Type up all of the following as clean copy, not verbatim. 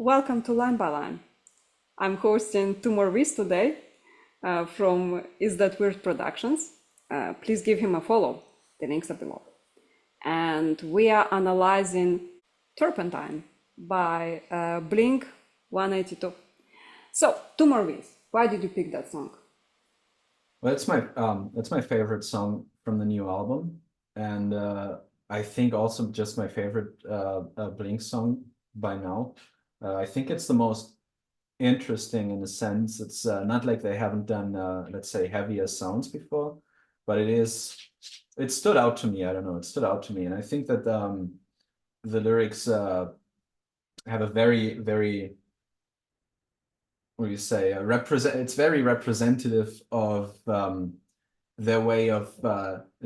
Welcome to Line by Line. I'm hosting 2mørVs today from Is That Weird Productions. Please give him a follow. The links are below. And we are analyzing Turpentine by blink-182. So, 2mørVs, why did you pick that song? Well, it's my favorite song from the new album, and I think also just my favorite Blink song by now. I think it's the most interesting in a sense. It's not like they haven't done let's say heavier sounds before, but it stood out to me. I don't know, it stood out to me, and I think that the lyrics have a very what do you say, it's very representative of their way of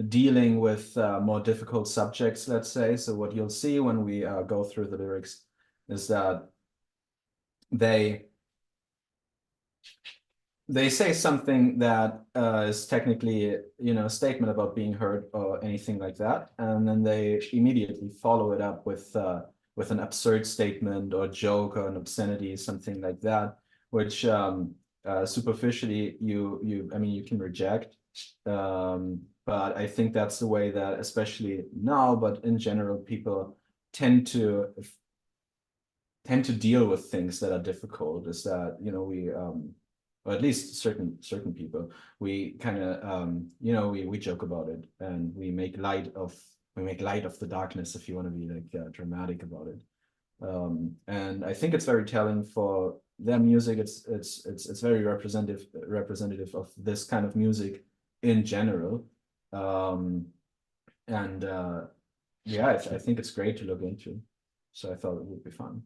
dealing with more difficult subjects, let's say. So what you'll see when we go through the lyrics is that they say something that is technically, a statement about being hurt or anything like that, and then they immediately follow it up with an absurd statement or joke or an obscenity, something like that, which superficially you can reject, but I think that's the way that, especially now, but in general, people tend to deal with things that are difficult. Is that or at least certain people, we kind of we joke about it, and we make light of the darkness, if you want to be like dramatic about it. And I think it's very telling for their music. It's very representative of this kind of music in general. And yeah, I think it's great to look into. So I thought it would be fun.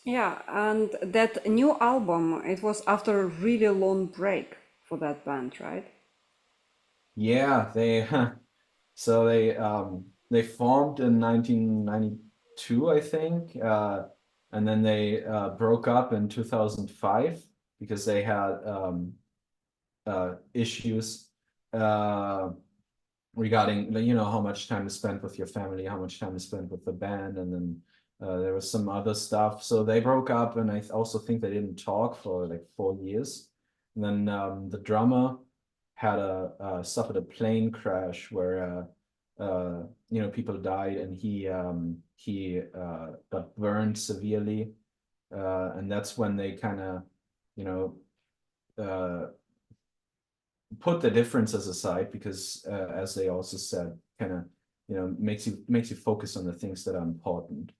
Yeah, and that new album, it was after a really long break for that band, right? Yeah, they so they formed in 1992, I think, and then they broke up in 2005 because they had issues regarding how much time is spent with your family, how much time is spent with the band, and then there was some other stuff. So they broke up, and I also think they didn't talk for like 4 years. And then the drummer had suffered a plane crash where people died, and he got burned severely, and that's when they kind of you know uh, put the differences aside, because as they also said, kind of makes you focus on the things that are important.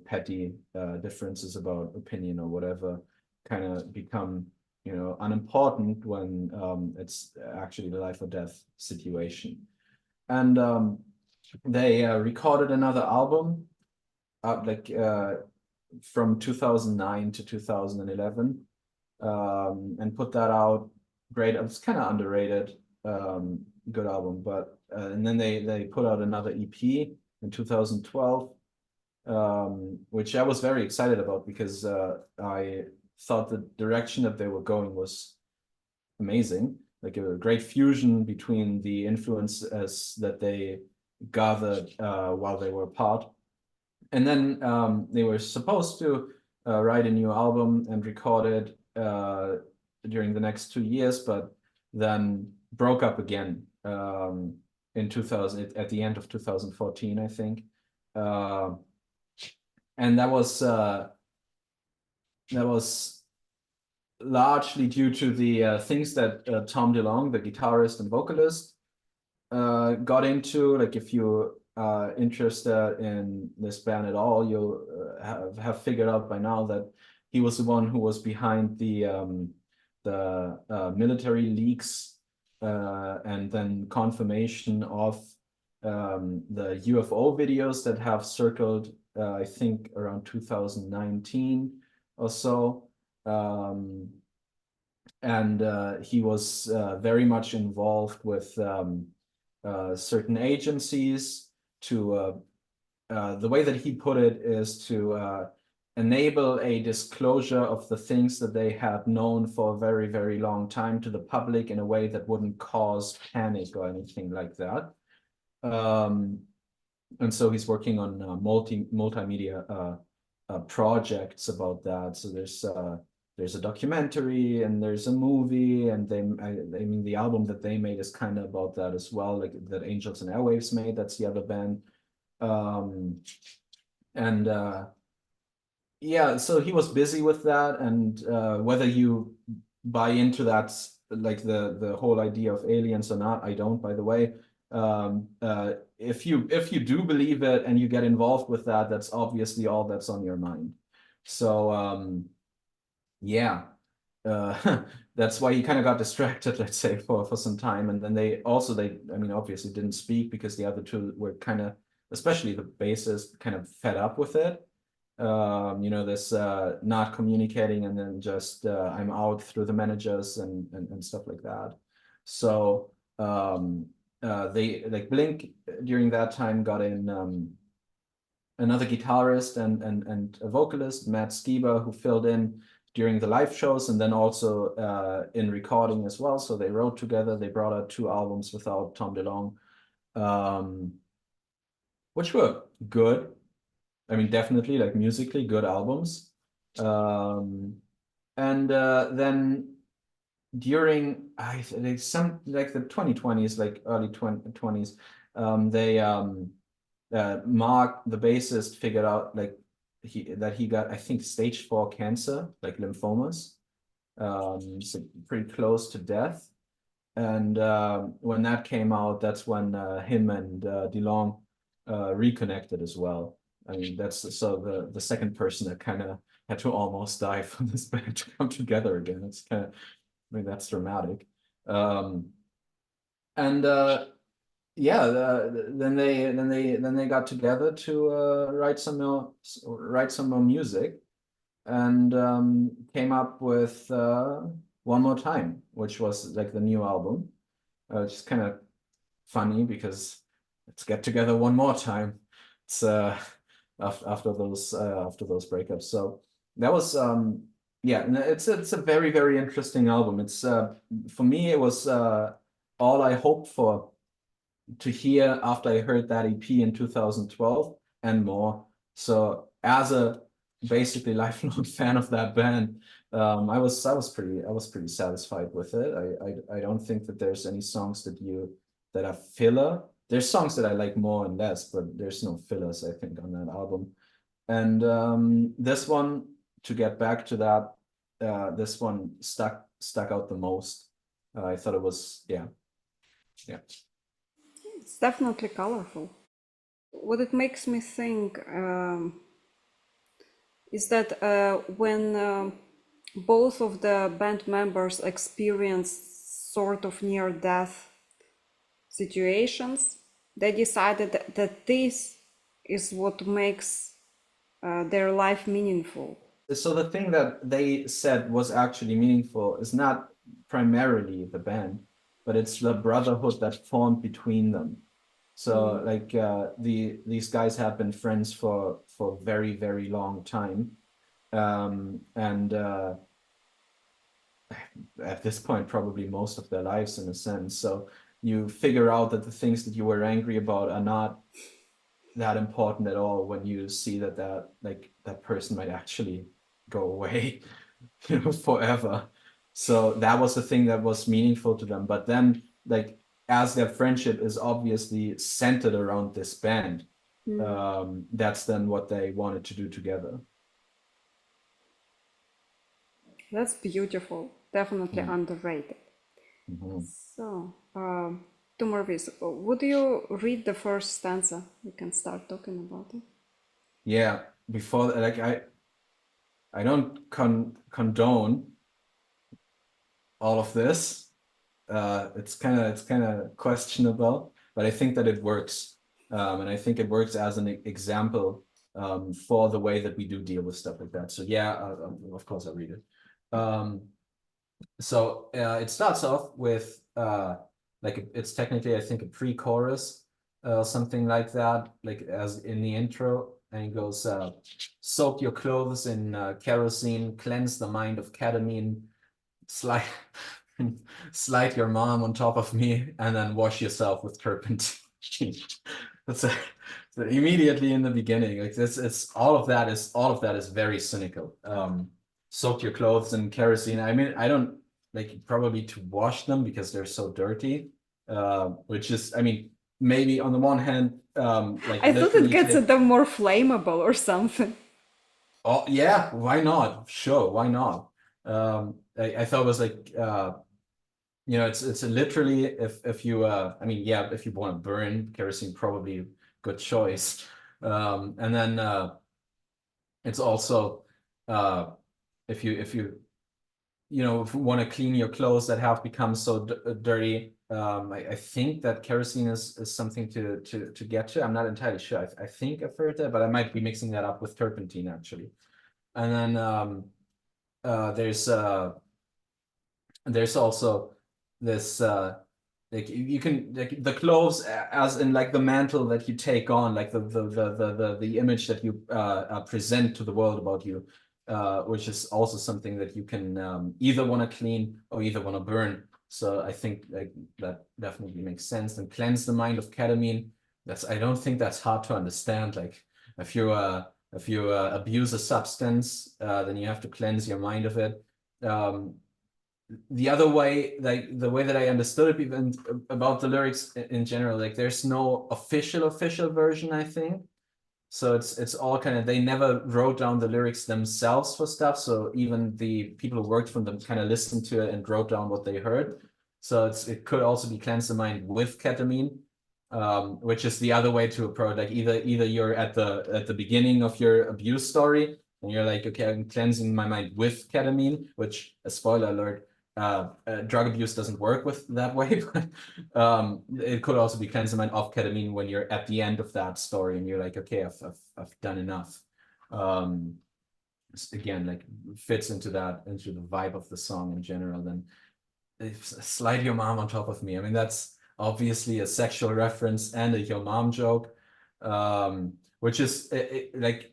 Petty differences about opinion or whatever kind of become unimportant when it's actually the life or death situation. And they recorded another album from 2009 to 2011, and put that out. Great. It's kind of underrated. Good album. But and then they put out another EP in 2012, which I was very excited about, because I thought the direction that they were going was amazing, like a great fusion between the influences that they gathered while they were apart. And then they were supposed to write a new album and record it during the next 2 years, but then broke up again in 2000, at the end of 2014, I think. And that was largely due to the things that Tom DeLonge, the guitarist and vocalist, got into. Like, if you are interested in this band at all, you'll have figured out by now that he was the one who was behind the military leaks, and then confirmation of the UFO videos that have circled, I think around 2019 or so. And he was very much involved with certain agencies to, the way that he put it is to enable a disclosure of the things that they had known for a very long time to the public in a way that wouldn't cause panic or anything like that. And so he's working on multimedia projects about that. So there's a documentary and there's a movie, and I mean the album that they made is kind of about that as well, like that Angels and Airwaves made. That's the other band. And yeah, so he was busy with that, and whether you buy into that, like the whole idea of aliens or not, I don't, by the way. If you do believe it and you get involved with that, that's obviously all that's on your mind. So yeah, that's why he kind of got distracted, let's say, for some time. And then they I mean, obviously didn't speak because the other two were kind of, especially the bassist, kind of fed up with it. You know, this not communicating, and then just I'm out through the managers and stuff like that. So they, like, Blink during that time got in another guitarist and a vocalist, Matt Skiba, who filled in during the live shows and then also in recording as well. So they wrote together. They brought out 2 albums without Tom DeLonge, which were good. I mean, definitely, like, musically good albums. And then during some, like, the 2020s, like early 2020s, Mark, the bassist, figured out, like, that he got, I think, stage 4 cancer, like lymphomas, so pretty close to death. And when that came out, that's when him and DeLonge reconnected as well. I mean, that's so the second person that kind of had to almost die for this band to come together again. It's kind of, I mean, that's dramatic. And yeah, then they got together to write some more music, and came up with One More Time, which was like the new album, which is kind of funny because let's get together one more time. It's after those breakups. So that was yeah, it's a very, very interesting album. It's for me, it was all I hoped for to hear after I heard that EP in 2012 and more. So as a basically lifelong fan of that band, I was pretty satisfied with it. I don't think that there's any songs that are filler. There's songs that I like more and less, but there's no fillers, I think, on that album. And this one, to get back to that, this one stuck out the most. I thought it was, yeah. It's definitely colorful. What it makes me think is that when both of the band members experienced sort of near-death situations, they decided that this is what makes their life meaningful. So the thing that they said was actually meaningful is not primarily the band, but it's the brotherhood that formed between them. So like these guys have been friends for very, very long time. And at this point, probably most of their lives, in a sense. So you figure out that the things that you were angry about are not that important at all when you see that that person might actually go away, you know, forever. So that was the thing that was meaningful to them. But then, like, as their friendship is obviously centered around this band, that's then what they wanted to do together. That's beautiful. Definitely underrated. So, 2mørVs, would you read the first stanza? We can start talking about it. Yeah, before, like, I don't condone all of this. It's kind of questionable, but I think that it works, and I think it works as an example for the way that we do deal with stuff like that. So yeah, of course I'll read it. So it starts off with like it's technically, I think, a pre-chorus, something like that, like as in the intro, and it goes, soak your clothes in kerosene, cleanse the mind of ketamine, slide slide your mom on top of me, and then wash yourself with turpentine. That's So immediately in the beginning, like this, it's all of that is very cynical. Soak your clothes in kerosene. I mean, I don't like probably to wash them because they're so dirty. Which is, I mean, maybe on the one hand, like I thought it literally gets take. them more flammable or something. Oh yeah, why not? Sure, why not? I thought it was like it's literally if you I mean yeah, if you want to burn kerosene, probably a good choice. And then it's also if you if you want to clean your clothes that have become so dirty, I think that kerosene is something to get to. I'm not entirely sure. I think I've heard that, but I might be mixing that up with turpentine actually. And then there's also this like you can like the clothes as in like the mantle that you take on, like the image that you present to the world about you, which is also something that you can either want to clean or either want to burn. So I think like that definitely makes sense. And cleanse the mind of ketamine. I don't think that's hard to understand. Like if you abuse a substance, then you have to cleanse your mind of it. The other way, like the way that I understood it, even about the lyrics in general, like there's no official version, I think. So it's all kind of, they never wrote down the lyrics themselves for stuff. So even the people who worked from them kind of listened to it and wrote down what they heard. So it could also be cleanse the mind with ketamine, which is the other way to approach. Like either you're at the beginning of your abuse story and you're like, okay, I'm cleansing my mind with ketamine, which, a spoiler alert, drug abuse doesn't work with that way, but it could also be cleansing mind of ketamine when you're at the end of that story and you're like, okay, I've done enough. Again, like fits into the vibe of the song in general. Then slide your mom on top of me. I mean, that's obviously a sexual reference and a your mom joke, which is like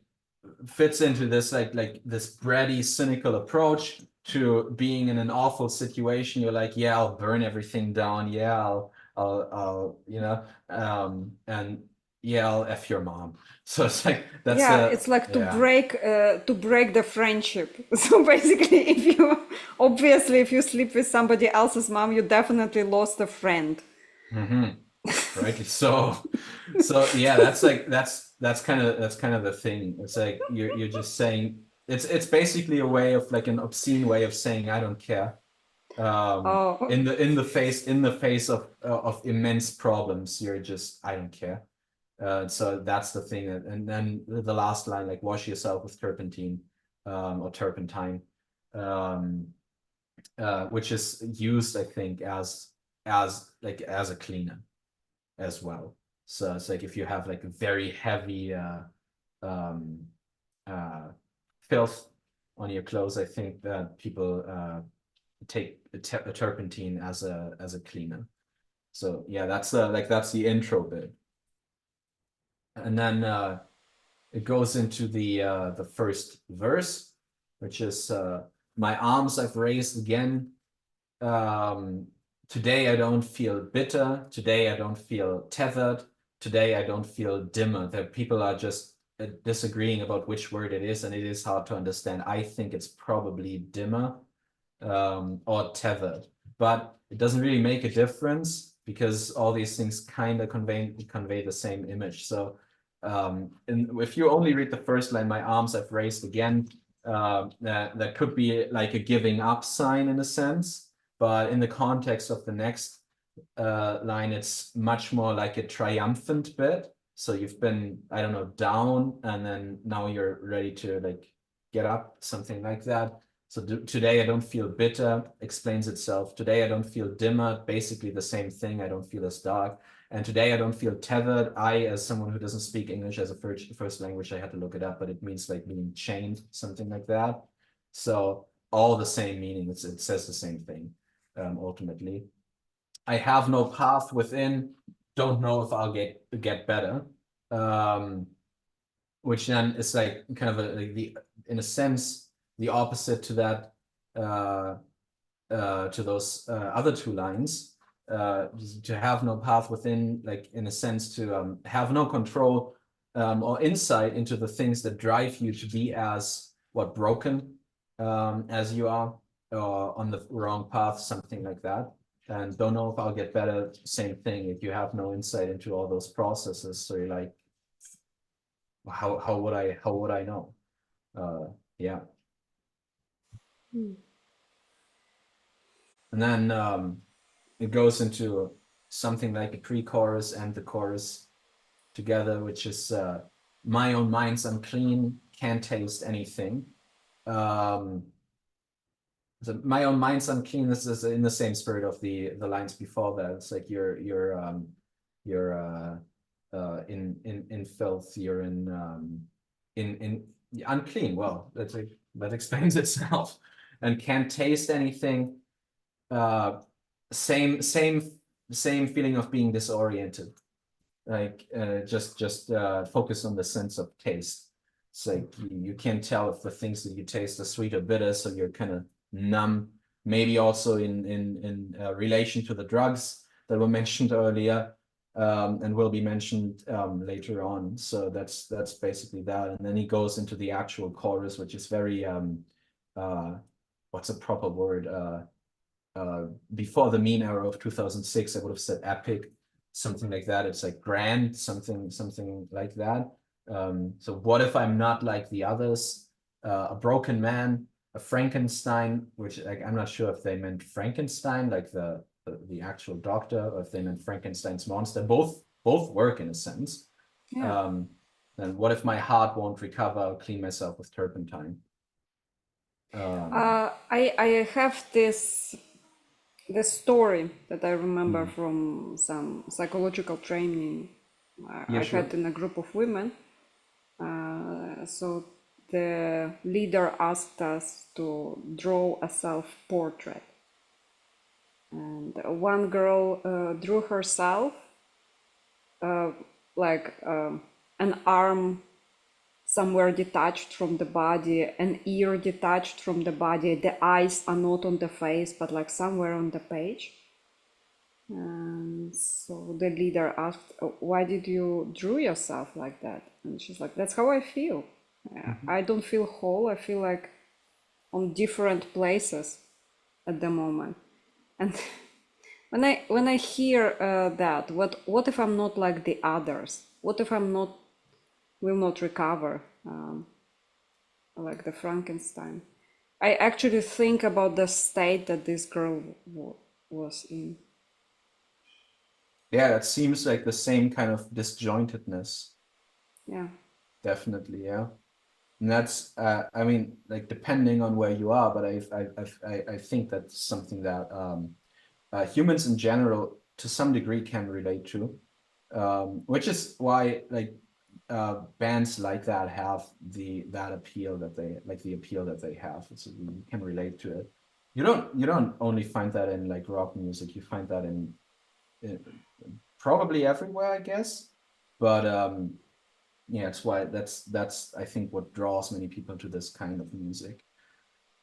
fits into this like this bratty, cynical approach to being in an awful situation. You're like, yeah, I'll burn everything down. Yeah, I'll and yeah, I'll F your mom. So it's like that's Yeah, it's like yeah. to break the friendship. So basically, if you sleep with somebody else's mom, you definitely lost a friend. Mm-hmm. Rightly so. So yeah, that's kind of the thing. It's like you're just saying it's basically a way of like an obscene way of saying I don't care. Oh, In the face of immense problems, you're just I don't care. So that's the thing. And then the last line, like wash yourself with turpentine, or turpentine, um, which is used, I think, as a cleaner as well. So it's like if you have like a very heavy um, uh, filth on your clothes, I think that people take a turpentine as a cleaner. So yeah, that's the intro bit, and then it goes into the first verse, which is my arms I've raised again. Um, Today I don't feel bitter. Today I don't feel tethered. Today I don't feel dimmer. That people are just disagreeing about which word it is, and it is hard to understand. I think it's probably dimmer, or tethered, but it doesn't really make a difference because all these things kind of convey the same image. So if you only read the first line, my arms I've raised again, that could be like a giving up sign in a sense, but in the context of the next line, it's much more like a triumphant bit. So you've been, I don't know, down, and then now you're ready to like get up, something like that. So today I don't feel bitter, explains itself. Today I don't feel dimmer, basically the same thing. I don't feel as dark. And today I don't feel tethered. I, as someone who doesn't speak English as a first language, I had to look it up, but it means like being chained, something like that. So all the same meaning. It says the same thing, ultimately. I have no path within. Don't know if I'll get better. Which then is like kind of in a sense the opposite to that, to those other two lines. To have no path within, like in a sense to have no control or insight into the things that drive you to be as broken as you are, or on the wrong path, something like that. And don't know if I'll get better. Same thing. If you have no insight into all those processes, so you're like, how would I know? Yeah. And then it goes into something like a pre-chorus and the chorus together, which is my own mind's unclean, can't taste anything. So my own mind's unclean. This is in the same spirit of the lines before that. It's like you're in filth. You're in unclean. Well, that explains itself. And can't taste anything. Same feeling of being disoriented. Like just focus on the sense of taste. It's like you can't tell if the things that you taste are sweet or bitter, so you're kind of numb. Maybe also in relation to the drugs that were mentioned earlier, and will be mentioned later on. So that's basically that. And then he goes into the actual chorus, which is very what's a proper word? Before the meme era of 2006, I would have said epic, something like that. It's like grand, something like that. So what if I'm not like the others? A broken man, a Frankenstein, which like I'm not sure if they meant Frankenstein, like the actual doctor, or if they meant Frankenstein's monster. Both work in a sense. Yeah. And what if my heart won't recover? I'll clean myself with turpentine. I have this story that I remember from some psychological training Yeah, I sure. had in a group of women. So the leader asked us to draw a self-portrait. And one girl drew herself like an arm somewhere detached from the body, an ear detached from the body, the eyes are not on the face, but like somewhere on the page. And so the leader asked, why did you draw yourself like that? And she's like, that's how I feel. I don't feel whole. I feel like on different places at the moment. And when I hear that, what if I'm not like the others? What if I'm not will not recover like the Frankenstein? I actually think about the state that this girl was in. Yeah, it seems like the same kind of disjointedness. Yeah. Definitely, yeah. And that's, I mean, like depending on where you are, but I think that's something that humans in general, to some degree, can relate to, which is why like bands like that have that appeal that they like the appeal that they have. So you can relate to it. You don't only find that in like rock music. You find that in probably everywhere, I guess. But yeah, it's why that's I think what draws many people to this kind of music.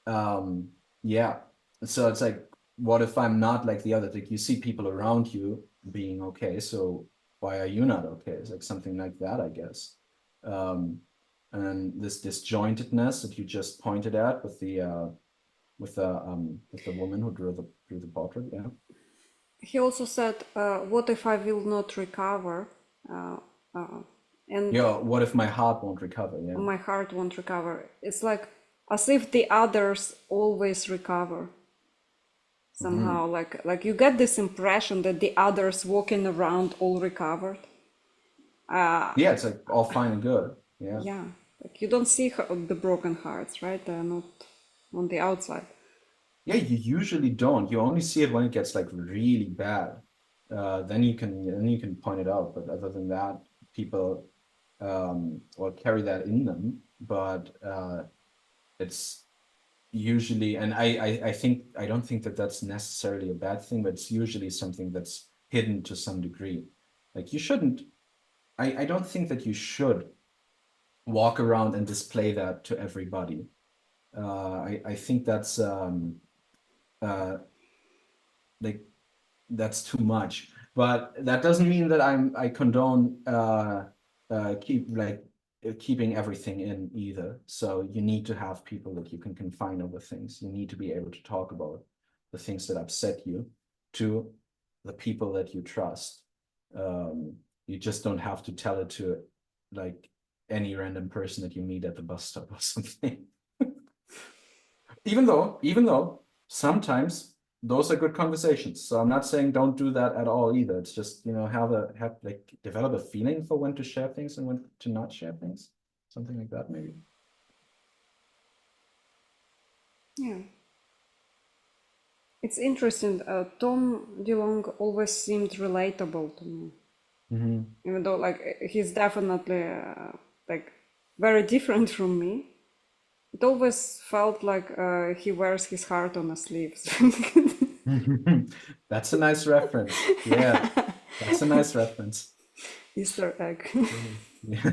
Yeah, so it's like, what if I'm not like the other? Like you see people around you being okay, so why are you not okay? It's like something like that, I guess. And this disjointedness that you just pointed at with the woman who drew the portrait, yeah. He also said, what if I will not recover? Uh, and Yeah, what if my heart won't recover? Yeah. my heart won't recover. It's like as if the others always recover somehow. Like you get this impression that the others walking around all recovered. Yeah, it's like all fine and good. Yeah. Yeah, like you don't see the broken hearts, right? They're not on the outside. Yeah, you usually don't. You only see it when it gets like really bad. Then you can point it out. But other than that, people or carry that in them. But it's usually, and I think I don't think that that's necessarily a bad thing, but it's usually something that's hidden to some degree. Like you shouldn't. I don't think that you should walk around and display that to everybody. I think that's like that's too much. But that doesn't mean that I condone keeping everything in either. So you need to have people that you can confine over things. You need to be able to talk about the things that upset you to the people that you trust. You just don't have to tell it to like any random person that you meet at the bus stop or something. Even though sometimes those are good conversations. So I'm not saying don't do that at all either. It's just, you know, develop a feeling for when to share things and when to not share things. Something like that, maybe. Yeah. It's interesting. Tom DeLonge always seemed relatable to me. Mm-hmm. Even though like he's definitely like very different from me. It always felt like he wears his heart on his sleeves. That's a nice reference. Yeah, that's a nice reference. Easter egg. Yeah.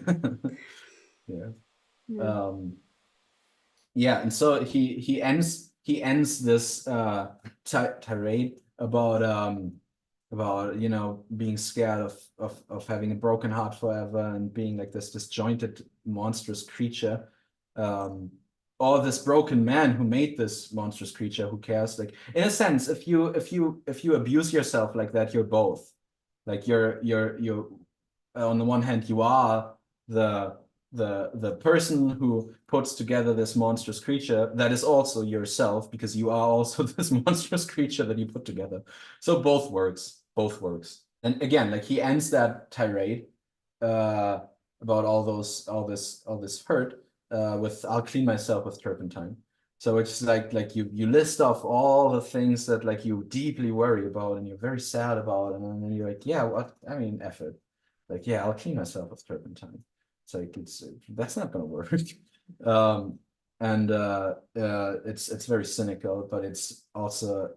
Yeah. Yeah. Yeah, and so he ends this tirade about, you know, being scared of having a broken heart forever and being like this disjointed monstrous creature, or this broken man who made this monstrous creature. Who cares? Like, in a sense, if you abuse yourself like that, you're both. Like you're on the one hand, you are the person who puts together this monstrous creature that is also yourself, because you are also this monstrous creature that you put together. So both works. And again, like, he ends that tirade about all this hurt with "I'll clean myself with turpentine." So it's like you list off all the things that like you deeply worry about and you're very sad about, and then you're like, yeah, what, I mean, F it. Like, yeah, I'll clean myself with turpentine. It's like, that's not gonna work. And it's very cynical, but it's also,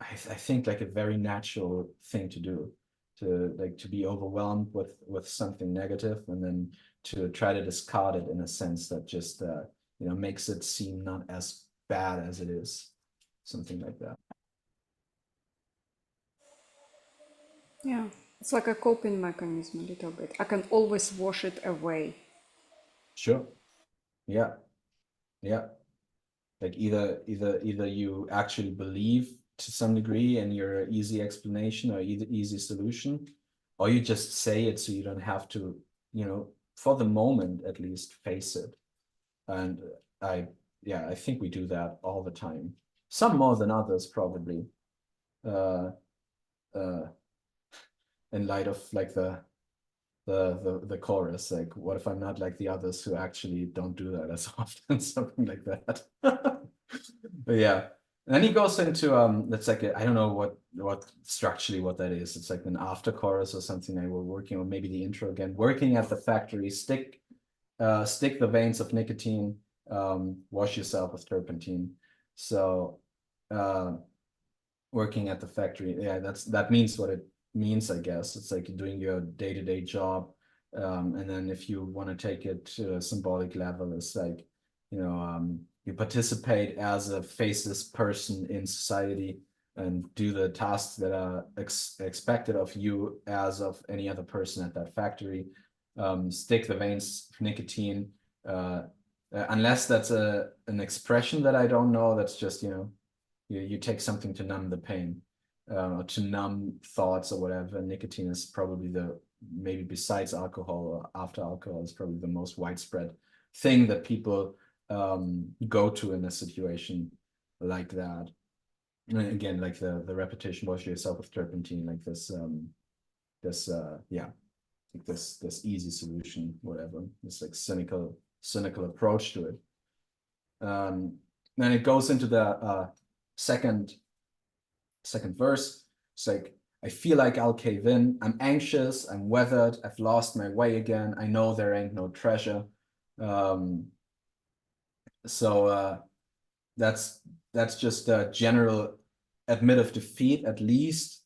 I think, like a very natural thing to do, to be overwhelmed with something negative and then to try to discard it in a sense that just you know, makes it seem not as bad as it is, something like that. Yeah. It's like a coping mechanism a little bit. I can always wash it away. Sure. Yeah. Yeah. Like either you actually believe to some degree in your easy explanation or either easy solution, or you just say it so you don't have to, you know, for the moment at least, face it. And I think we do that all the time, some more than others probably, uh uh in light of like the chorus, like, what if I'm not like the others who actually don't do that as often, something like that. But yeah, and then he goes into that's like I don't know what structurally what that is. It's like an after chorus or something they were working on, maybe the intro again. Working at the factory, stick the veins of nicotine, wash yourself with turpentine. So working at the factory, yeah, that means what it means, I guess. It's like doing your day-to-day job, and then if you want to take it to a symbolic level, it's like, you know, you participate as a faceless person in society and do the tasks that are expected of you as of any other person at that factory. Stick the veins of nicotine, unless that's an expression that I don't know. That's just, you know, you take something to numb the pain, or to numb thoughts or whatever. Nicotine is probably maybe besides alcohol or after alcohol, is probably the most widespread thing that people go to in a situation like that. And again, like the repetition, wash yourself with turpentine, like this like this easy solution, whatever, this like cynical approach to it. Then it goes into the second verse. It's like, I feel like I'll cave in. I'm anxious. I'm weathered. I've lost my way again. I know there ain't no treasure. So that's just a general admit of defeat, at least.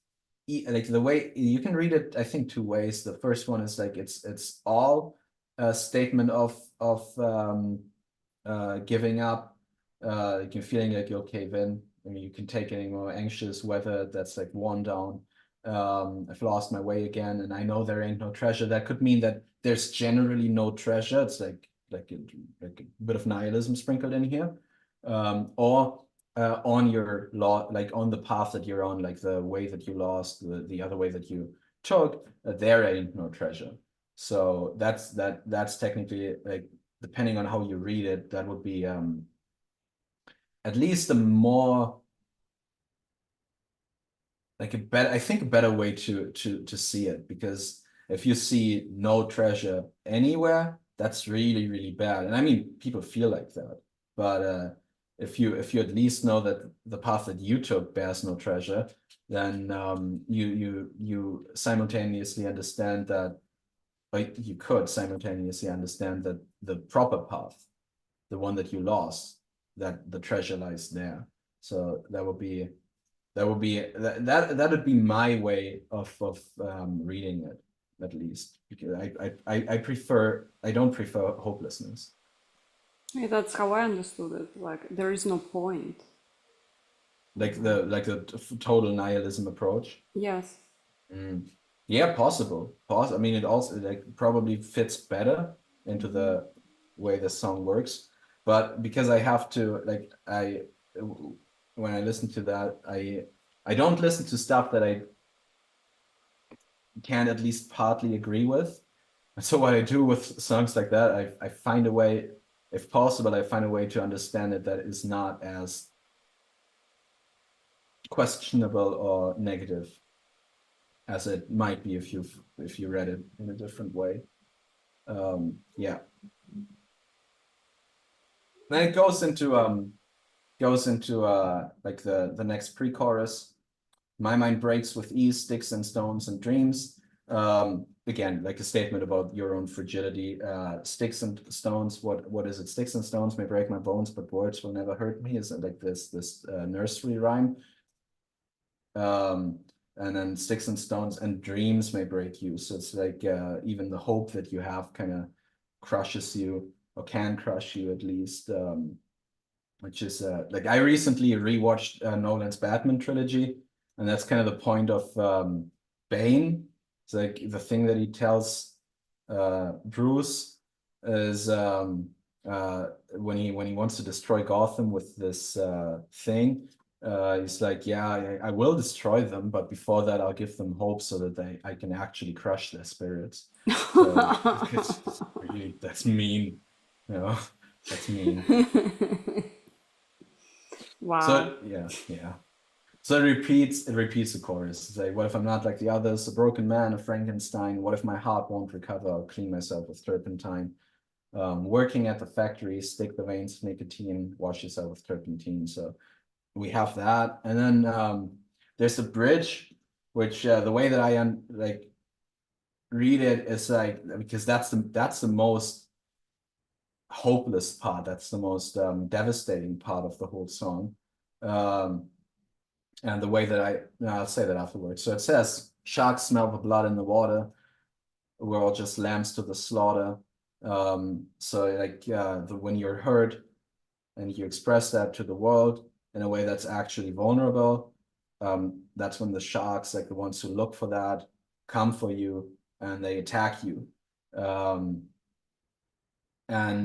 Like, the way you can read it, I think, two ways. The first one is like it's all a statement of giving up. Like, you're feeling like you'll cave in. I mean, you can take any more anxious, weather that's like worn down. I've lost my way again, and I know there ain't no treasure. That could mean that there's generally no treasure. It's like a bit of nihilism sprinkled in here, or on your like on the path that you're on, like the way that you lost, the other way that you took, there ain't no treasure. So that's technically, like, depending on how you read it, that would be at least a more, like, I think a better way to see it, because if you see no treasure anywhere, that's really, really bad. And I mean, people feel like that, but if you at least know that the path that you took bears no treasure, then you simultaneously understand that, like, you could simultaneously understand that the proper path, the one that you lost, that the treasure lies there. So that would be that would be my way of reading it, at least, because I don't prefer hopelessness. Yeah, that's how I understood it. Like there is no point. Like the total nihilism approach. Yes. Yeah, possible. I mean, it also, like, probably fits better into the way the song works, but because I have to, like, when I listen to that, I don't listen to stuff that I can at least partly agree with. So what I do with songs like that, I find a way, if possible, I find a way to understand it that is not as questionable or negative as it might be if you read it in a different way. Yeah. Then it goes into like the next pre-chorus. My mind breaks with ease, sticks and stones and dreams. Again, like a statement about your own fragility. Sticks and stones, what is it? Sticks and stones may break my bones, but words will never hurt me. Is it like this nursery rhyme? And then sticks and stones and dreams may break you. So it's like even the hope that you have kind of crushes you, or can crush you at least. Which is like, I recently rewatched Nolan's Batman trilogy, and that's kind of the point of Bane. It's like the thing that he tells Bruce is when he wants to destroy Gotham with this thing. He's like, yeah, I will destroy them, but before that, I'll give them hope so that I can actually crush their spirits. So really, that's mean, you know, that's mean. Wow. So yeah. So it repeats the chorus. It's like, what if I'm not like the others, a broken man, a Frankenstein? What if my heart won't recover? I'll clean myself with turpentine. Working at the factory, stick the veins of nicotine, wash yourself with turpentine. So we have that, and then there's a bridge, which the way that I like read it is like, because that's the most hopeless part. That's the most devastating part of the whole song. And the way that I'll say that afterwards. So it says, sharks smell the blood in the water. We're all just lambs to the slaughter. So like when you're hurt and you express that to the world in a way that's actually vulnerable, that's when the sharks, like the ones who look for that, come for you and they attack you. And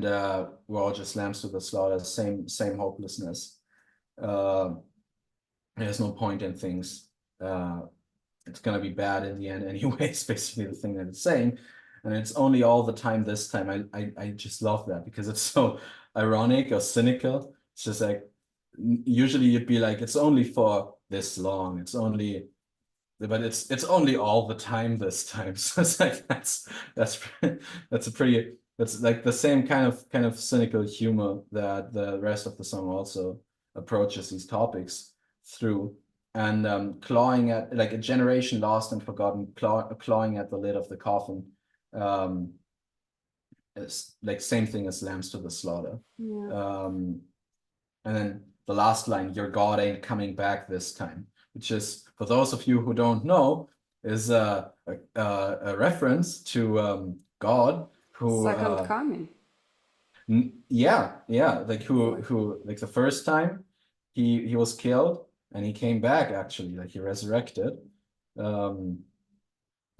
we're all just lambs to the slaughter, same hopelessness. There's no point in things. It's gonna be bad in the end anyway. It's basically the thing that it's saying, and it's only all the time this time. I just love that because it's so ironic or cynical. It's just like, usually you'd be like, it's only for this long. It's only, but it's only all the time this time. So it's like that's like the same kind of cynical humor that the rest of the song also approaches these topics through. And clawing at, like, a generation lost and forgotten, clawing at the lid of the coffin, is like same thing as lambs to the slaughter. Yeah. And then the last line, your God ain't coming back this time, which is, for those of you who don't know, is a reference to God, who Second coming. yeah, like who like the first time he was killed and he came back, actually, like he resurrected. Um,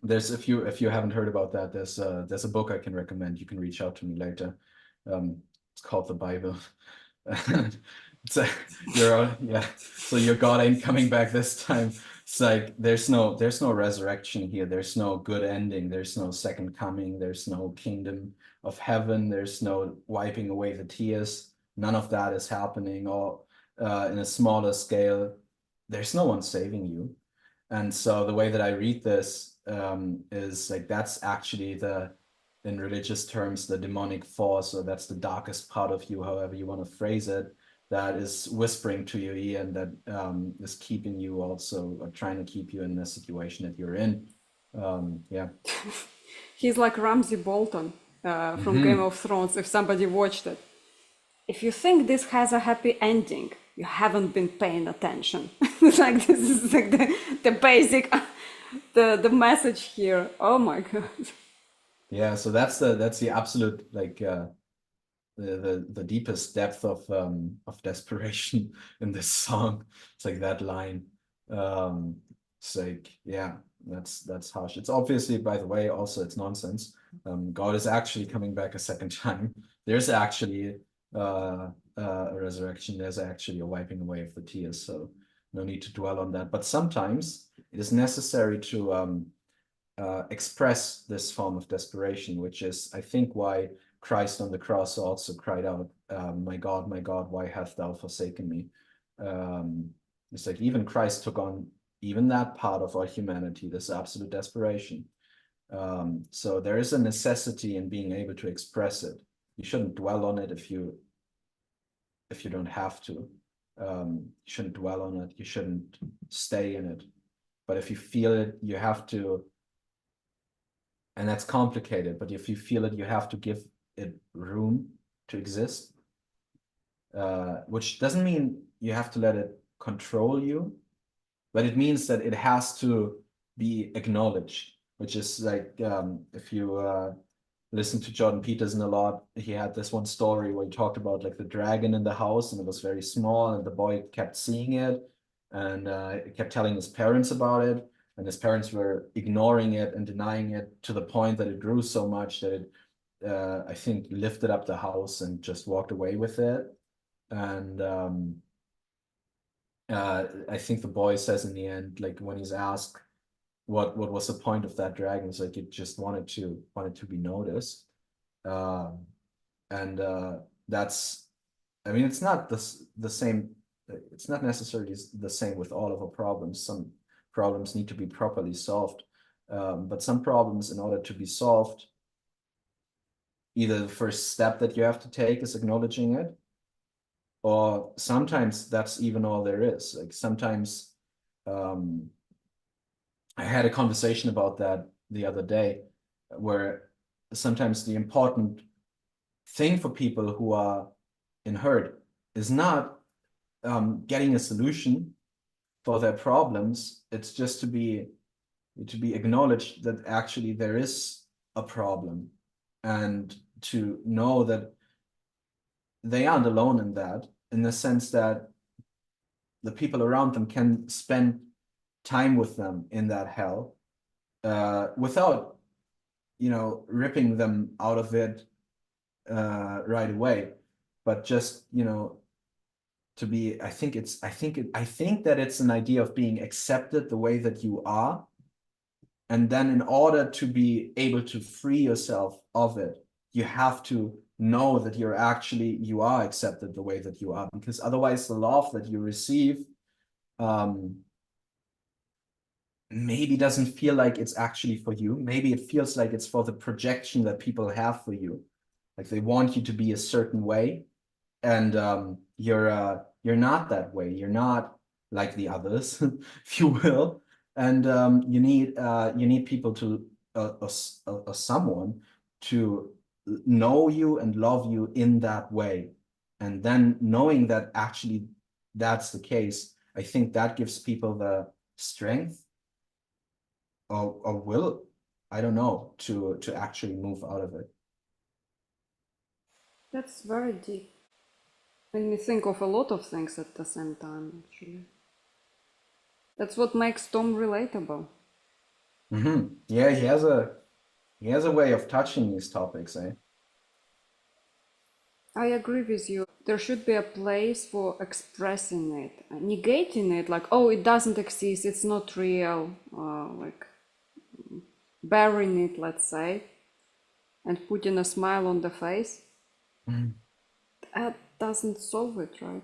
there's if you haven't heard about that, there's a book I can recommend. You can reach out to me later. It's called the Bible. It's a, yeah. So your God ain't coming back this time. It's like there's no resurrection here. There's no good ending. There's no second coming. There's no kingdom of heaven. There's no wiping away the tears. None of that is happening. Or in a smaller scale, there's no one saving you. And so the way that I read this is like that's actually in religious terms, the demonic force, or that's the darkest part of you, however you want to phrase it, that is whispering to your ear and that is keeping you also, or trying to keep you in the situation that you're in. Yeah. He's like Ramsay Bolton from Game of Thrones, if somebody watched it. If you think this has a happy ending, you haven't been paying attention. Like this is like the basic, the message here. Oh my God. Yeah, so that's the absolute like the deepest depth of desperation in this song. It's like that line. It's like, yeah, that's harsh. It's obviously, by the way, also it's nonsense. God is actually coming back a second time. There's actually a resurrection. There's actually a wiping away of the tears. So no need to dwell on that. But sometimes it is necessary to express this form of desperation, which is, I think, why Christ on the cross also cried out, my God, why hast thou forsaken me? It's like even Christ took on even that part of our humanity, this absolute desperation. So there is a necessity in being able to express it. You shouldn't dwell on it if you don't have to. You shouldn't dwell on it. You shouldn't stay in it. But if you feel it, you have to. And that's complicated, but if you feel it, you have to give it room to exist, which doesn't mean you have to let it control you, but it means that it has to be acknowledged, which is like, if you listen to Jordan Peterson a lot, he had this one story where he talked about like the dragon in the house, and it was very small, and the boy kept seeing it, and kept telling his parents about it. And his parents were ignoring it and denying it to the point that it grew so much that it, I think, lifted up the house and just walked away with it. And I think the boy says in the end, like when he's asked what was the point of that dragon, it's like it just wanted to be noticed. And that's, I mean, it's not the same. It's not necessarily the same with all of our problems. Some problems need to be properly solved, but some problems, in order to be solved, either the first step that you have to take is acknowledging it, or sometimes that's even all there is. Like sometimes, I had a conversation about that the other day, where sometimes the important thing for people who are in hurt is not getting a solution for their problems. It's just to be acknowledged that actually there is a problem, and to know that they aren't alone in that, in the sense that the people around them can spend time with them in that hell, without, ripping them out of it right away, but just, to be, I think that it's an idea of being accepted the way that you are. And then in order to be able to free yourself of it, you have to know that you are accepted the way that you are, because otherwise the love that you receive maybe doesn't feel like it's actually for you. Maybe it feels like it's for the projection that people have for you. Like they want you to be a certain way, and you're not that way. You're not like the others, if you will. And you need people to someone to know you and love you in that way. And then knowing that actually that's the case, I think that gives people the strength or will, I don't know, to actually move out of it. That's very deep. Made me think of a lot of things at the same time, actually. That's what makes Tom relatable. Yeah, he has a way of touching these topics, eh? I agree with you. There should be a place for expressing it, negating it, like, oh, it doesn't exist, it's not real, like burying it, let's say, and putting a smile on the face. That doesn't solve it, right?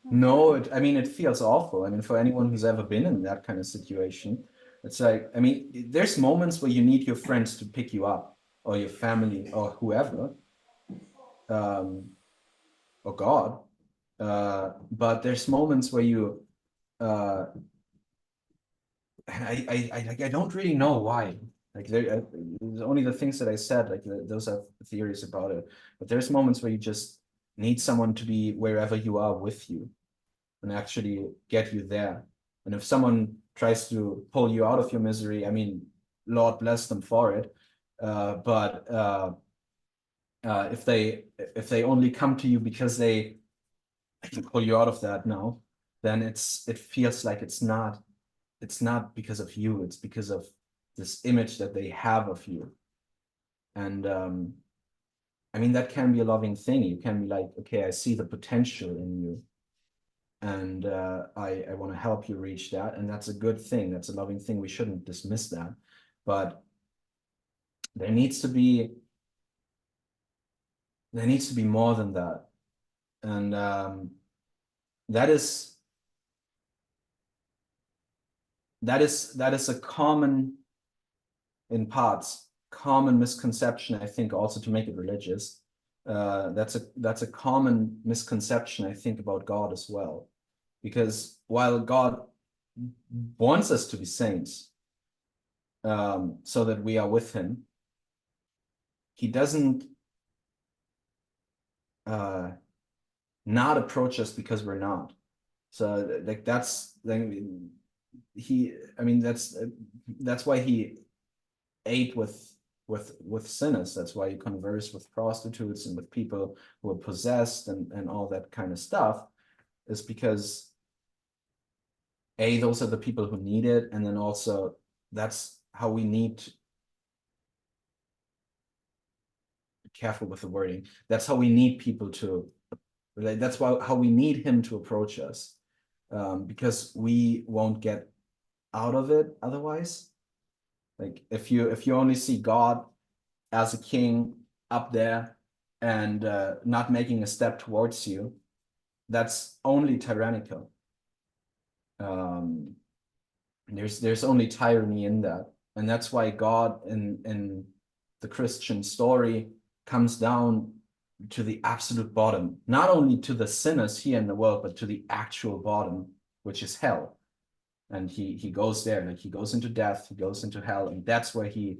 No, I mean, it feels awful. I mean, for anyone who's ever been in that kind of situation, it's like, I mean, there's moments where you need your friends to pick you up, or your family, or whoever, um, or God. But there's moments where you, uh, I don't really know why. Like only the things that I said, like those are theories about it. But there's moments where you just need someone to be wherever you are with you, and actually get you there. And if someone tries to pull you out of your misery, I mean, Lord bless them for it. But if they only come to you because they can pull you out of that now, then it feels like it's not because of you, it's because of this image that they have of you. And I mean, that can be a loving thing. You can be like, okay, I see the potential in you, and I want to help you reach that, and that's a good thing. That's a loving thing. We shouldn't dismiss that, but there needs to be more than that, and that is a common, in parts, common misconception. I think also, to make it religious, that's a common misconception, I think, about God as well, because while God wants us to be saints, so that we are with him, he doesn't not approach us because we're not. So like that's that's why he ate with sinners. That's why he conversed with prostitutes and with people who are possessed, and all that kind of stuff, is because those are the people who need it, and then also that's how we need to be careful with the wording. That's how we need people to, that's how we need him to approach us, because we won't get out of it otherwise. Like if you only see God as a king up there, and not making a step towards you, that's only tyrannical. Um, there's only tyranny in that, and that's why God in the Christian story comes down to the absolute bottom, not only to the sinners here in the world, but to the actual bottom, which is hell. And he goes there, like he goes into death, he goes into hell, and that's where he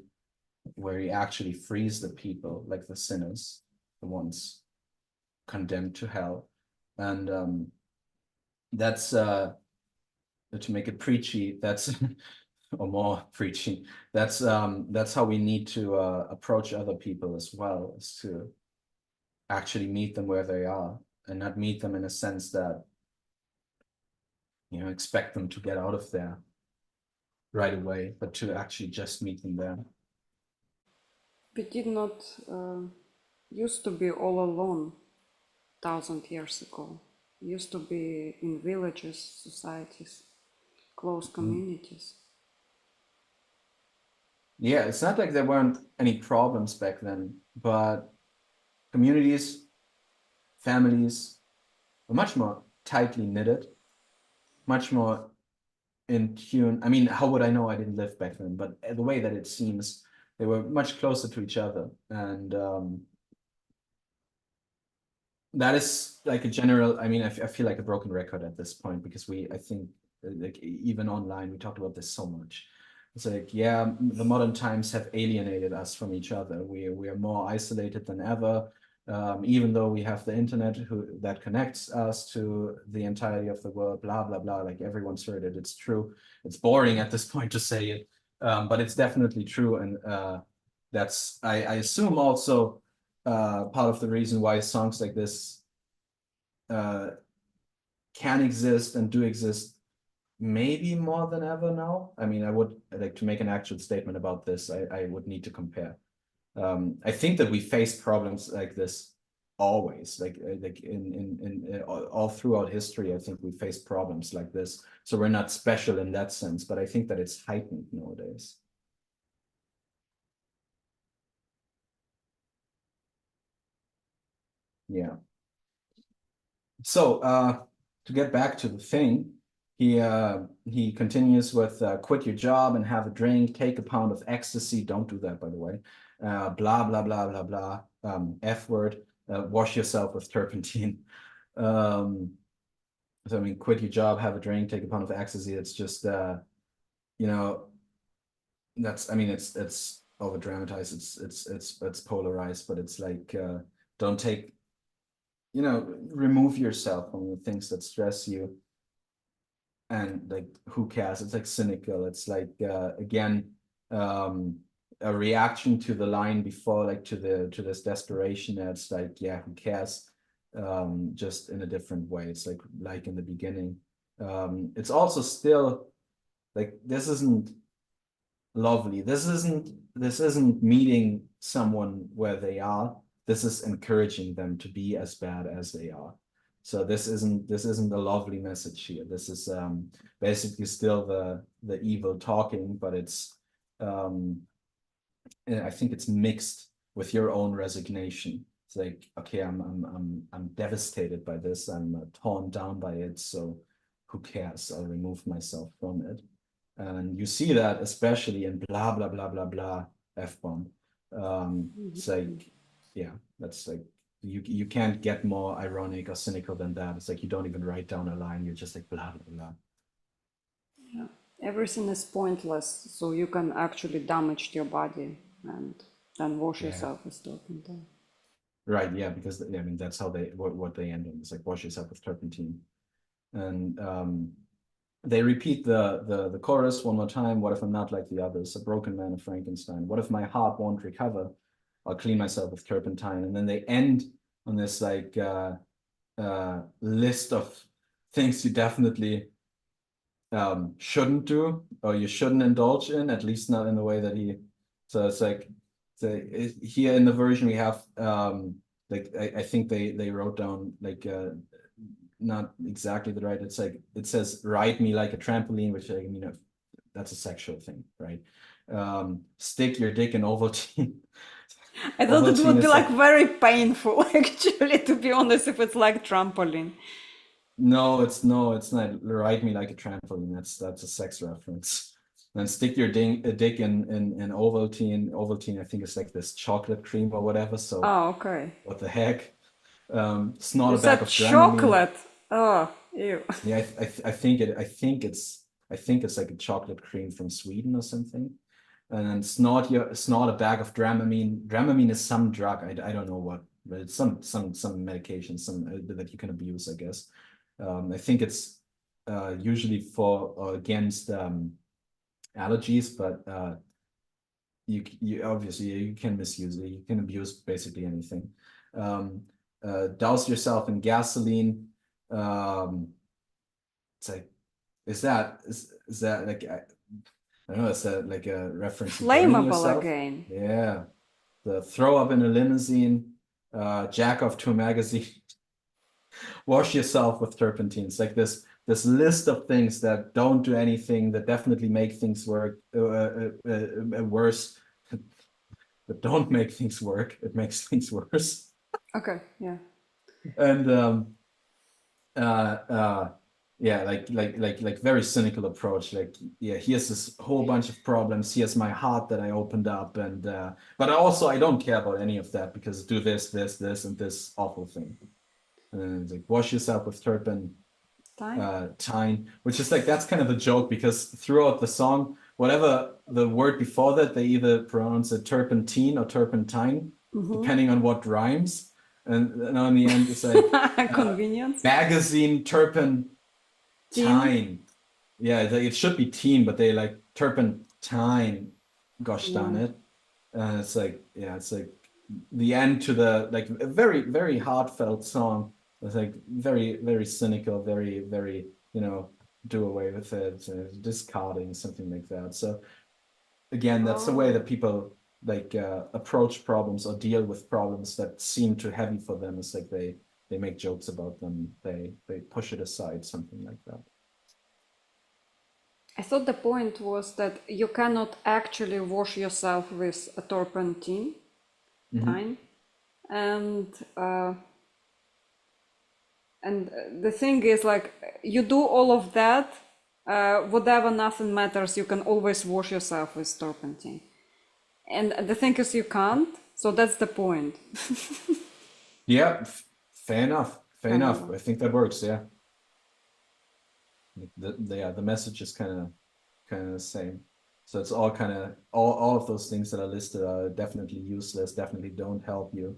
actually frees the people, like the sinners, the ones condemned to hell. And that's to make it preachy, that's or more preachy, that's how we need to approach other people as well, is to actually meet them where they are, and not meet them in a sense that, expect them to get out of there right away, but to actually just meet them there. We did not used to be all alone 1,000 years ago. We used to be in villages, societies, close communities. Yeah, it's not like there weren't any problems back then, but communities, families were much more tightly knitted, much more in tune. I mean, how would I know? I didn't live back then, but the way that it seems, they were much closer to each other. And that is like a general, I mean, I feel like a broken record at this point, because I think, like, even online, we talked about this so much. It's like, yeah, the modern times have alienated us from each other. We are more isolated than ever, even though we have the internet that connects us to the entirety of the world, blah, blah, blah. Like, everyone's heard it. It's true. It's boring at this point to say it, but it's definitely true. And that's, I assume, also part of the reason why songs like this can exist and do exist maybe more than ever now. I mean, I would like to make an actual statement about this. I would need to compare. I think that we face problems like this always, like in all throughout history. I think we face problems like this, so we're not special in that sense. But I think that it's heightened nowadays. Yeah. So to get back to the thing, he continues with quit your job and have a drink, take a pound of ecstasy. Don't do that, by the way. Blah blah blah blah blah. F word. Wash yourself with turpentine. So I mean, quit your job, have a drink, take a pound of ecstasy. It's just you know, that's, I mean, it's over dramatized. It's polarized, but it's like don't take, remove yourself from the things that stress you, and like, who cares? It's like cynical. It's like again, a reaction to the line before, like to this desperation. It's like, yeah, who cares? Just in a different way. It's like in the beginning. It's also still like, this isn't lovely. This isn't meeting someone where they are. This is encouraging them to be as bad as they are. So this isn't a lovely message here. This is basically still the evil talking, but it's I think it's mixed with your own resignation. It's like, okay, I'm devastated by this. I'm torn down by it. So who cares? I'll remove myself from it. And you see that especially in blah blah blah blah blah F-bomb. It's like, yeah, that's like, you can't get more ironic or cynical than that. It's like, you don't even write down a line. You're just like blah blah blah. Yeah. Everything is pointless, so you can actually damage your body and then wash Yeah. yourself with turpentine. Right, yeah, because I mean, that's how they what they end on. It's like, wash yourself with turpentine. And they repeat the chorus one more time. What if I'm not like the others, a broken man of Frankenstein? What if my heart won't recover? I'll clean myself with turpentine. And then they end on this like list of things you definitely shouldn't do, or you shouldn't indulge in, at least not in the way that he. So it's like, here in the version we have like, I think they wrote down like not exactly the right. It's like, it says ride me like a trampoline, which, I mean, that's a sexual thing, right? Stick your dick in Ovaltine. I thought it would Ovaltine be is like very painful, actually, to be honest, if it's like trampoline. No, it's not. Ride me like a trampoline. That's a sex reference. And stick your dick in Ovaltine. Ovaltine, I think, is like this chocolate cream or whatever. So Oh, okay. what the heck? It's not You a bag said of Dramamine. chocolate. Oh, ew. Yeah, I think it's like a chocolate cream from Sweden or something. And snort a bag of Dramamine. Dramamine is some drug. I don't know what, but it's some medication, that you can abuse, I guess. I think it's usually for or against allergies, but you obviously, you can misuse it. You can abuse basically anything. Douse yourself in gasoline. It's like, is that like, I don't know, is that like a reference to burning Flammable yourself? again. Yeah. The throw up in a limousine, jack off to a magazine, wash yourself with turpentine. It's like this list of things that don't do anything, that definitely make things work worse, that don't make things work. It makes things worse. Okay, yeah. And yeah, like very cynical approach. Like, yeah, here's this whole bunch of problems. Here's my heart that I opened up, and but also I don't care about any of that, because do this, and this awful thing. And it's like, wash yourself with turpentine, which is like, that's kind of a joke, because throughout the song, whatever the word before that, they either pronounce it turpentine or turpentine, depending on what rhymes. And on the end, it's like Convenience. magazine turpentine. Yeah, it should be teen, but they like turpentine. Gosh darn it. It's like, yeah, it's like the end to the, like, a very, very heartfelt song. It's like very, very cynical, very, very, do away with it, discarding, something like that. So again, that's the way that people like approach problems or deal with problems that seem too heavy for them. It's like they make jokes about them, they push it aside, something like that. I thought the point was that you cannot actually wash yourself with a turpentine, and the thing is, like, you do all of that, whatever, nothing matters. You can always wash yourself with turpentine, and the thing is, you can't. So that's the point. Yeah, fair enough. Fair enough. I think that works. Yeah. The message is kind of the same. So it's all kind of all of those things that are listed are definitely useless, definitely don't help you.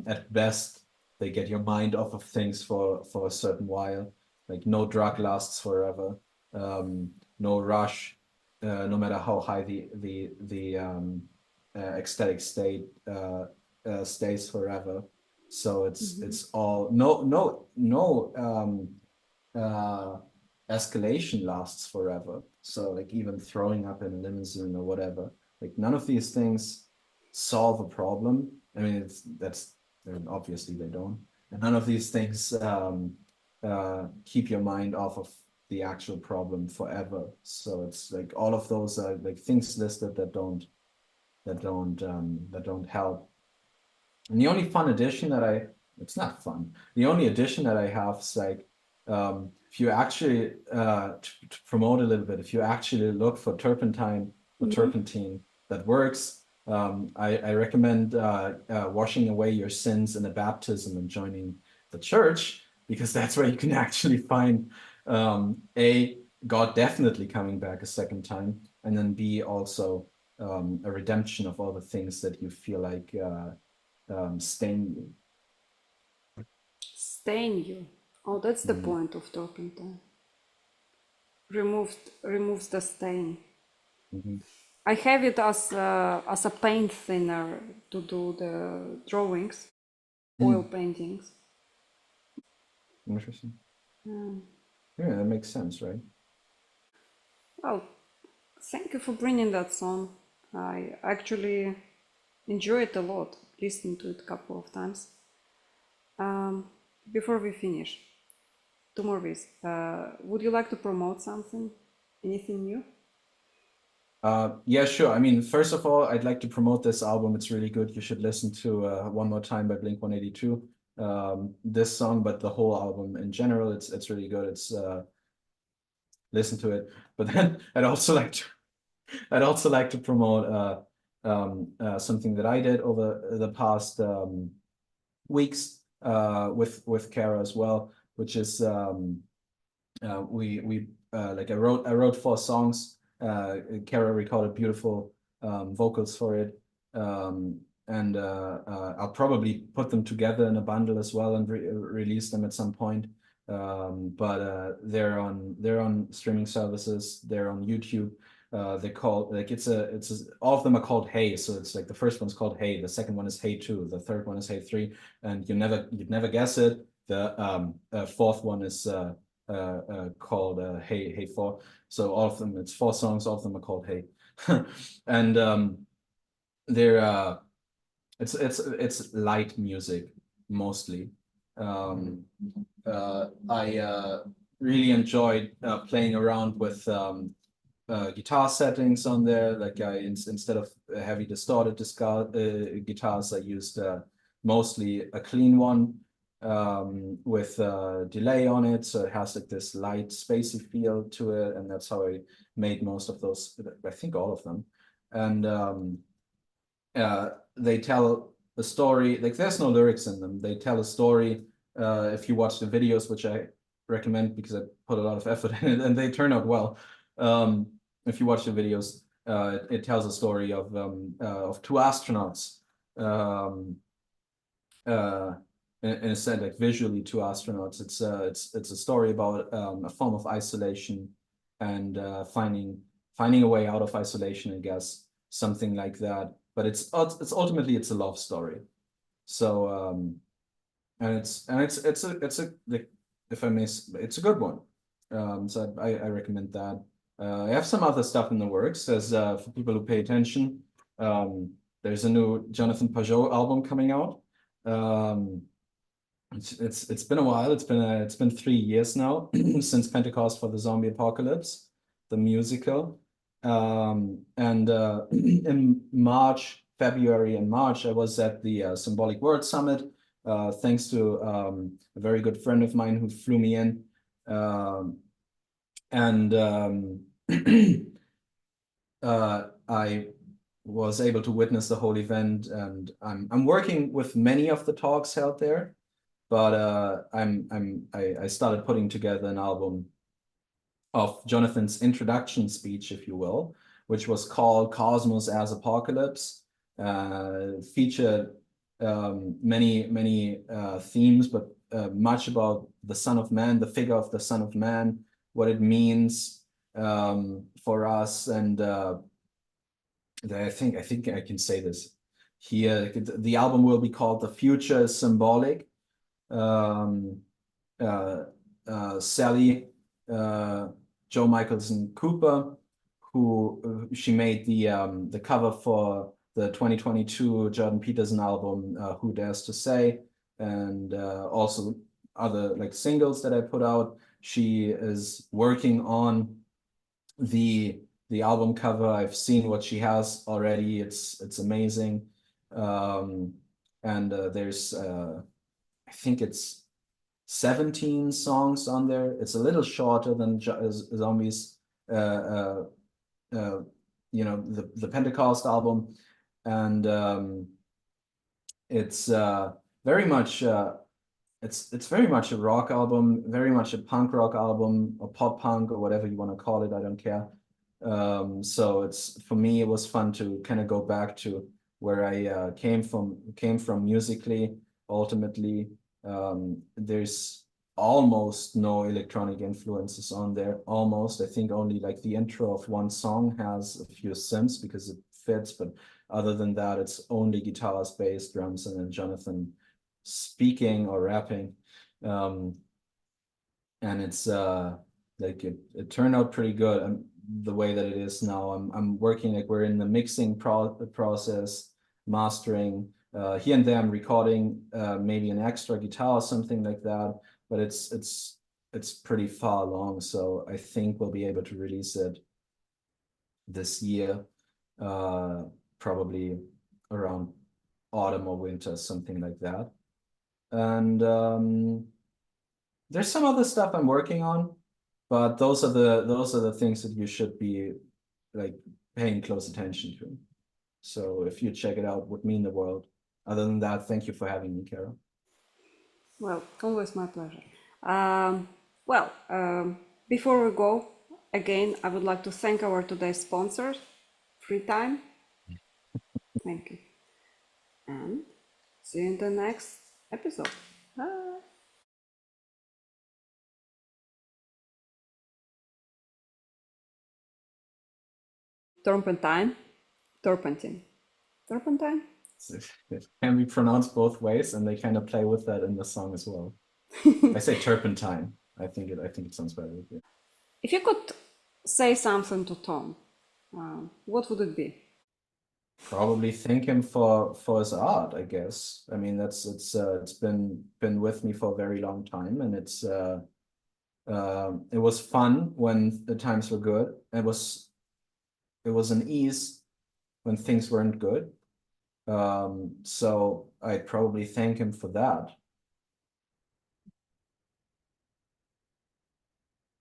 At best, they get your mind off of things for a certain while. Like no drug lasts forever. No rush, no matter how high the ecstatic state stays forever. So it's all escalation lasts forever. So like even throwing up in a limousine or whatever, like none of these things solve a problem. I mean, obviously they don't. And none of these things keep your mind off of the actual problem forever. So it's like all of those are like things listed that don't help. And the only fun addition that it's not fun. The only addition that I have is like, if you actually, to promote a little bit, if you actually look for turpentine or turpentine that works, I recommend washing away your sins in a baptism and joining the church, because that's where you can actually find God definitely coming back a second time, and then B, also a redemption of all the things that you feel like stain you. Stain you. Oh, that's the point of turpentine. Removes the stain. I have it as a paint thinner to do the drawings, oil paintings. Interesting. Yeah, that makes sense, right? Well, thank you for bringing that song. I actually enjoy it a lot, listened to it a couple of times. Before we finish, 2mørVs, would you like to promote something? Anything new? Yeah, sure. I mean, first of all, I'd like to promote this album. It's really good. You should listen to One More Time by Blink-182. This song, but the whole album in general, it's really good. It's listen to it. But then I'd also like to promote something that I did over the past weeks with Kara as well, which is like I wrote 4 songs. Kara recorded beautiful vocals for it, and I'll probably put them together in a bundle as well and release them at some point. But they're on streaming services. They're on YouTube. They call, like, all of them are called Hey. So it's like the first one's called Hey, the second one is Hey 2, the third one is Hey 3, and you'd never guess it. The fourth one is called Hey 4. So all of them, it's 4 songs, all of them are called Hey. And they're it's light music mostly. I really enjoyed playing around with guitar settings on there. Like instead of heavy distorted guitars, I used mostly a clean one with delay on it, so it has like this light spacey feel to it, and that's how I made most of those, I think all of them. And they tell a story, like there's no lyrics in them. They tell a story. If you watch the videos, which I recommend because I put a lot of effort in it, and they turn out well. If you watch the videos, it tells a story of 2 astronauts. In a sense, like visually 2 astronauts. It's a story about a form of isolation and finding a way out of isolation, I guess, something like that. But it's ultimately a love story. So and it's a like, if I may, it's a good one. So I recommend that. I have some other stuff in the works. There's for people who pay attention. There's a new Jonathan Pajot album coming out. It's been a while. It's been 3 years now since Pentecost for the Zombie Apocalypse, the musical. And in February and March, I was at the Symbolic Word Summit, thanks to a very good friend of mine who flew me in. And I was able to witness the whole event, and I'm working with many of the talks held there, but I started putting together an album of Jonathan's introduction speech, if you will, which was called Cosmos as Apocalypse. Featured many themes, but much about the Son of Man, the figure of the Son of Man, what it means for us, and I think I can say this here. The album will be called "The Future is Symbolic." Sally Joe Michelson Cooper, who she made the cover for the 2022 Jordan Peterson album, Who Dares to Say, and also other like singles that I put out. She is working on the album cover. I've seen what she has already. It's amazing. And there's I think it's 17 songs on there. It's a little shorter than Zombies, you know, the Pentecost album, and it's very much it's very much a rock album, very much a punk rock album, or pop punk, or whatever you want to call it. I don't care. So it's, for me, it was fun to kind of go back to where I came from musically. Ultimately, there's almost no electronic influences on there. Almost, I think only like the intro of one song has a few synths because it fits, but other than that, it's only guitars, bass, drums, and then Jonathan speaking or rapping. And it's like it turned out pretty good. The way that it is now, I'm working, like, we're in the mixing process, mastering. Here and there I'm recording maybe an extra guitar or something like that, but it's pretty far along, so I think we'll be able to release it this year, probably around autumn or winter, something like that. And there's some other stuff I'm working on, but those are the things that you should be like paying close attention to. So if you check it out, would mean the world. Other than that, thank you for having me, Carol. Well, always my pleasure. Well, before we go, again, I would like to thank our today's sponsors, Free Time. Thank you. And see you in the next episode. Bye. Turpentine. Turpentine. Turpentine? It can be pronounced both ways, and they kind of play with that in the song as well. I say turpentine. I think it sounds better. Yeah. If you could say something to Tom, what would it be? Probably thank him for his art, I guess. I mean, it's been with me for a very long time, and it was fun when the times were good. It was an ease when things weren't good. So I'd probably thank him for that.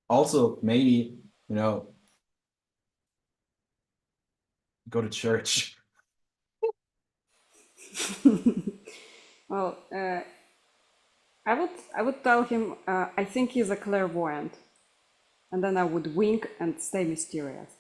Also, maybe, you know, go to church. Well, I would tell him I think he's a clairvoyant, and then I would wink and stay mysterious.